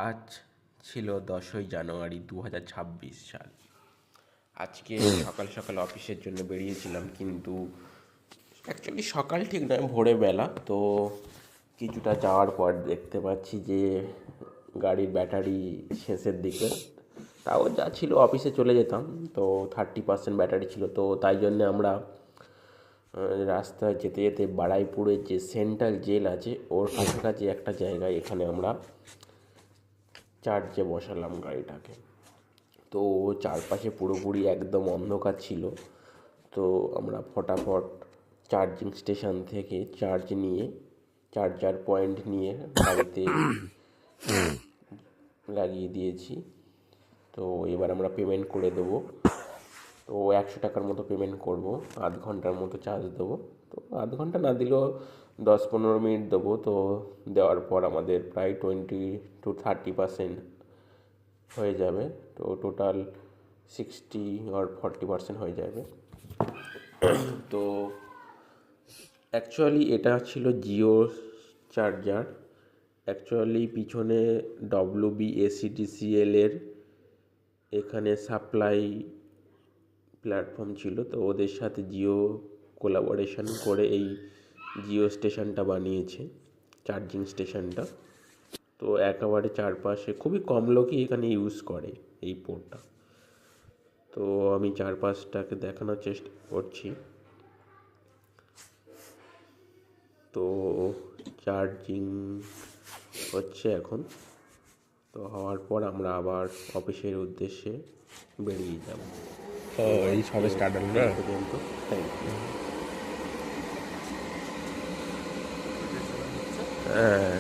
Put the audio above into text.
আজ ছিল 10ই জানুয়ারি 2026 সাল। আজকে সকাল সকাল অফিসের জন্য বেরিয়েছিলাম, কিন্তু অ্যাকচুয়ালি সকাল ঠিক নয়, ভোরের বেলা। তো কিছুটা যাওয়ার পর দেখতে পাচ্ছি যে গাড়ির ব্যাটারি শেষের দিকে। তাও যা ছিল অফিসে চলে যেতাম, তো 30% ব্যাটারি ছিল। তো তাই জন্যে আমরা রাস্তায় যেতে যেতে বারুইপুরের যে সেন্ট্রাল জেল আছে ওর কাছাকাছি একটা জায়গায়, এখানে আমরা চার্জে বসালাম গাড়িটাকে। তো চারপাশে পুরোপুরি একদম অন্ধকার ছিল। তো আমরা ফটাফট চার্জিং স্টেশন থেকে চার্জ নিয়ে, চার্জার পয়েন্ট নিয়ে গাড়িতে লাগিয়ে দিয়েছি। তো এবার আমরা পেমেন্ট করে দেবো। তো 100 টাকার মতো পেমেন্ট করব, আধ ঘন্টার মতো চার্জ দেবো। তো আধ ঘন্টা না দিলেও 10-15 মিনিট দেবো। তো দেওয়ার পর আমাদের প্রায় 20-30% হয়ে যাবে। তো টোটাল 60 or 40% হয়ে যাবে। তো অ্যাকচুয়ালি এটা ছিল জিও চার্জার। অ্যাকচুয়ালি পিছনে WBACTCL এর এখানে সাপ্লাই প্ল্যাটফর্ম ছিল। তো ওদের সাথে জিও কোলাবোরেশন করে এই জিও স্টেশনটা বানিয়েছে, চার্জিং স্টেশনটা। তো একেবারে চারপাশে খুবই কম লোকই এখানে ইউজ করে এই পোর্টটা। তো আমি চারপাশটাকে দেখানোর চেষ্টা করছি। তো চার্জিং হচ্ছে এখন। তো হওয়ার পর আমরা আবার অফিসের উদ্দেশ্যে বেরিয়ে যাব। ও, এই সবে স্টার্ট হলো না? পর্যন্ত থ্যাংক ইউ। হ্যাঁ।